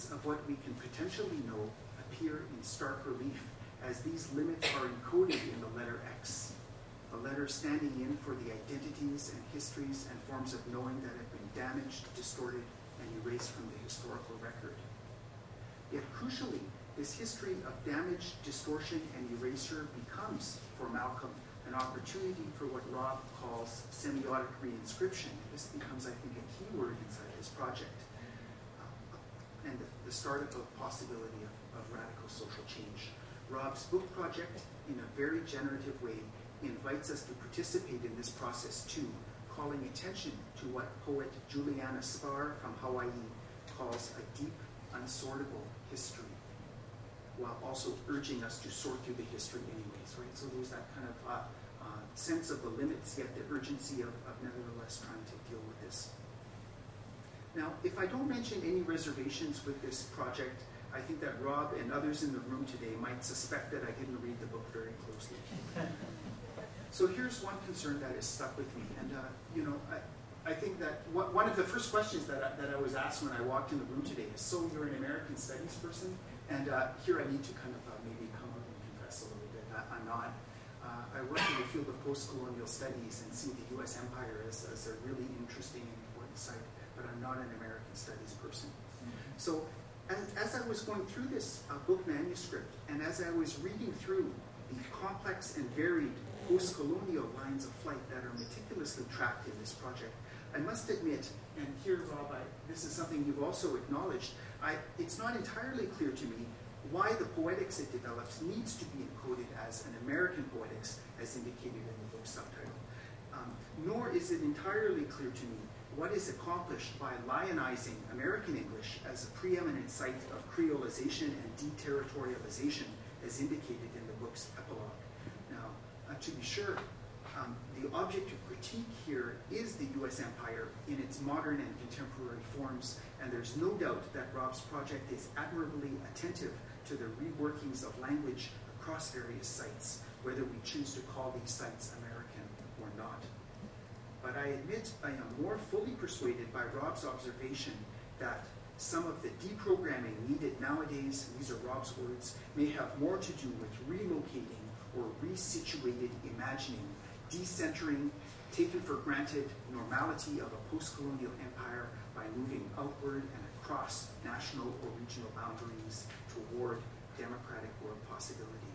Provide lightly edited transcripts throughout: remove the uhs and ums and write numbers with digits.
limits of what we can potentially know appear in stark relief as these limits are encoded in the letter X, the letter standing in for the identities and histories and forms of knowing that have been damaged, distorted, and erased from the historical record. Yet crucially, this history of damage, distortion, and erasure becomes, for Malcolm, an opportunity for what Rob calls semiotic reinscription. This becomes, I think, a key word inside his project, and the start of a possibility of radical social change. Rob's book project, in a very generative way, invites us to participate in this process too, calling attention to what poet Juliana Spar from Hawaii calls a deep, unsortable history, while also urging us to sort through the history anyways, right? So there's that kind of sense of the limits, yet the urgency of nevertheless trying to deal with this. Now, if I don't mention any reservations with this project, I think that Rob and others in the room today might suspect that I didn't read the book very closely. So here's one concern that has stuck with me, and I think that one of the first questions that I was asked when I walked in the room today is, so you're an American Studies person? And here I need to kind of maybe come up and confess a little bit. I'm not. I work in the field of post-colonial studies and see the U.S. empire as a really interesting and important site, but I'm not an American Studies person. So as I was going through this book manuscript, and as I was reading through the complex and varied post-colonial lines of flight that are meticulously tracked in this project, I must admit, and here, Rob, this is something you've also acknowledged, it's not entirely clear to me why the poetics it develops needs to be encoded as an American poetics, as indicated in the book's subtitle. Nor is it entirely clear to me what is accomplished by lionizing American English as a preeminent site of creolization and deterritorialization, as indicated in the book's epilogue. Now, to be sure, the object of critique here is the U.S. empire in its modern and contemporary forms, and there's no doubt that Rob's project is admirably attentive to the reworkings of language across various sites, whether we choose to call these sites American or not. But I admit I am more fully persuaded by Rob's observation that some of the deprogramming needed nowadays, these are Rob's words, may have more to do with relocating or resituated imagining, decentering, taken for granted normality of a post-colonial empire by moving outward and across national or regional boundaries toward democratic world possibility.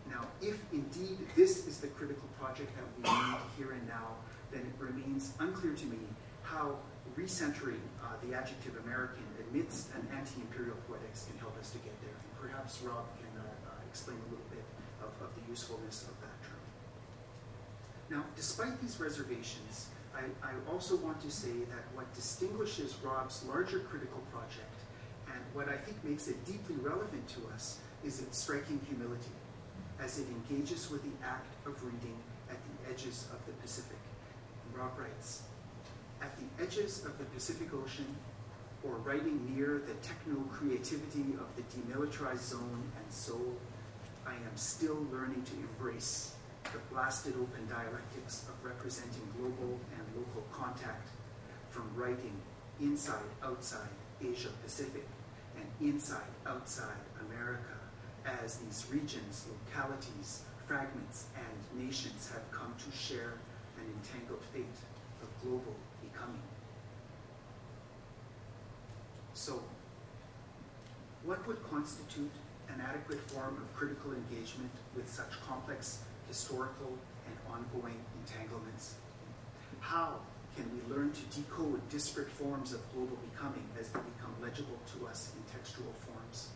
Now, if indeed this is the critical project that we need here and now, then it remains unclear to me how recentering the adjective American amidst an anti-imperial poetics can help us to get there. And perhaps Rob can explain a little bit of the usefulness of that term. Now, despite these reservations, I also want to say that what distinguishes Rob's larger critical project and what I think makes it deeply relevant to us is its striking humility as it engages with the act of reading at the edges of the Pacific. And Rob writes, at the edges of the Pacific Ocean, or writing near the techno-creativity of the demilitarized zone and soul, I am still learning to embrace the blasted open dialectics of representing global and local contact, from writing inside, outside Asia Pacific and inside, outside America, as these regions, localities, fragments, and nations have come to share an entangled fate of global becoming. So, what would constitute an adequate form of critical engagement with such complex historical and ongoing entanglements? How can we learn to decode disparate forms of global becoming as they become legible to us in textual forms?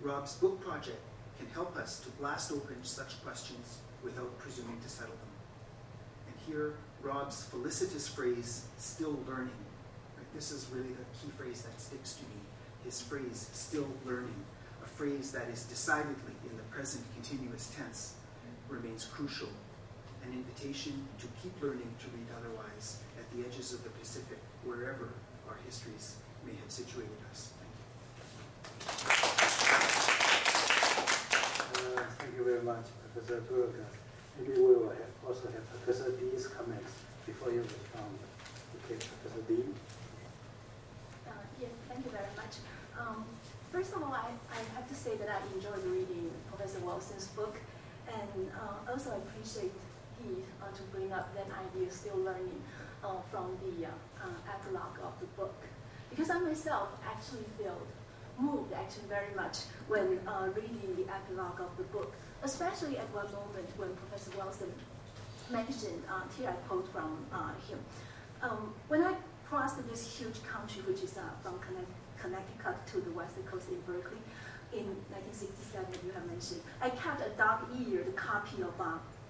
Rob's book project can help us to blast open such questions without presuming to settle them. And here, Rob's felicitous phrase, still learning. Right? This is really the key phrase that sticks to me. His phrase, still learning, a phrase that is decidedly in the present continuous tense, remains crucial. An invitation to keep learning to read otherwise at the edges of the Pacific, wherever our histories may have situated us. Thank you very much, Professor Turga. Maybe we will also have Professor Dee's comments before you respond. Okay, Professor Dee. Yes, thank you very much. First of all, I have to say that I enjoyed reading Professor Wilson's book, and also appreciate he to bring up that idea, still learning, from the epilogue of the book. Because I myself actually felt moved very much when reading the epilogue of the book, especially at one moment when Professor Wilson mentioned, here I quote from him, when I crossed this huge country, which is from Connecticut to the western coast in Berkeley, in 1967, you have mentioned, I kept a dog-eared copy of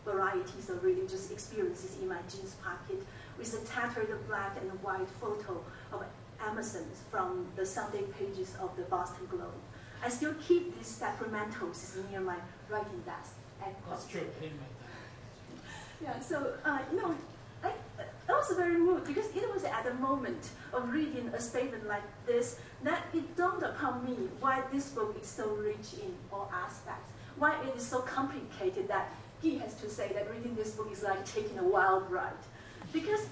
varieties of religious experiences in my jeans pocket with a tattered black and white photo of Emerson from the Sunday pages of the Boston Globe. I still keep these sacramentals near my writing desk. That's true. I didn't make that. Yeah, so, I was very moved because it was at the moment of reading a statement like this that it dawned upon me why this book is so rich in all aspects, why it is so complicated that he has to say that reading this book is like taking a wild ride. Because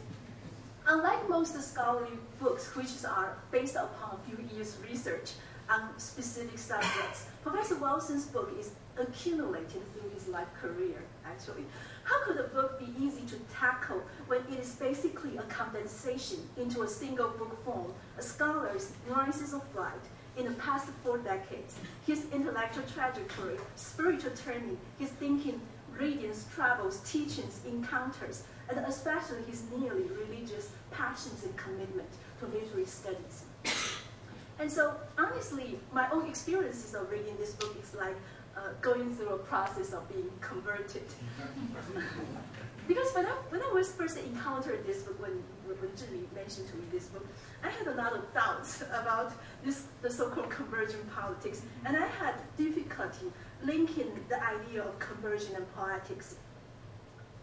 unlike most scholarly books, which are based upon a few years' research on specific subjects, Professor Wilson's book is accumulated through his life career, actually. How could a book be easy to tackle when it is basically a condensation into a single book form, a scholar's nuances of life in the past 4 decades, his intellectual trajectory, spiritual turning, his thinking, readings, travels, teachings, encounters, and especially his nearly religious passions and commitment to literary studies. And so, honestly, my own experiences of reading this book is like going through a process of being converted. Because when I was first encountered this book, when Zhili mentioned to me this book, I had a lot of doubts about the so-called convergent politics, and I had difficulty linking the idea of conversion and politics.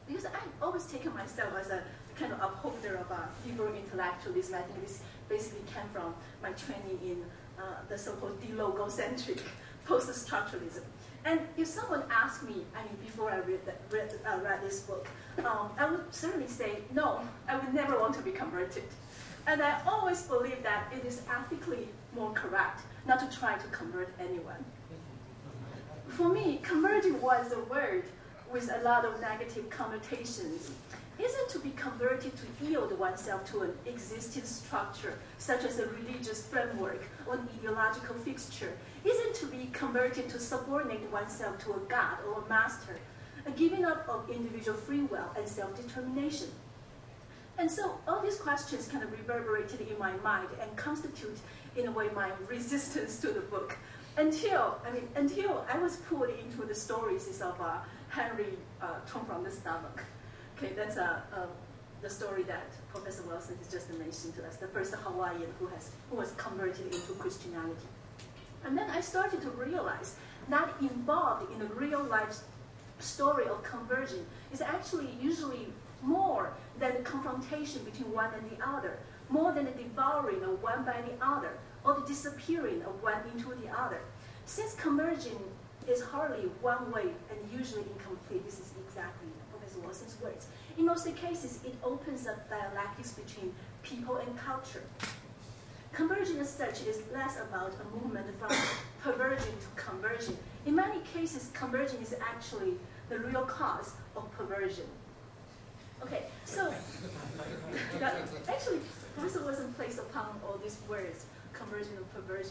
Because I always taken myself as a kind of upholder of liberal intellectualism. I think this basically came from my training in the so-called de-logocentric post-structuralism. And if someone asked me, before I read this book, I would certainly say, no, I would never want to be converted. And I always believe that it is ethically more correct not to try to convert anyone. For me, converting was a word with a lot of negative connotations. Isn't to be converted to yield oneself to an existing structure, such as a religious framework or an ideological fixture. Isn't to be converted to subordinate oneself to a god or a master, a giving up of individual free will and self-determination. And so all these questions kind of reverberated in my mind and constitute, in a way, my resistance to the book. Until I was pulled into the stories of Henry torn from the stomach. Okay, that's the story that Professor Wilson has just mentioned to us, the first Hawaiian who was converted into Christianity. And then I started to realize that involved in the real life story of conversion is actually usually more than the confrontation between one and the other, more than the devouring of one by the other, or the disappearing of one into the other. Since conversion is hardly one way and usually incomplete, this is exactly Professor Wilson's words. In most cases, it opens up dialectics between people and culture. Conversion as such is less about a movement from perversion to conversion. In many cases, conversion is actually the real cause of perversion. Okay, so actually, Professor Wilson placed upon all these words, conversion and perversion,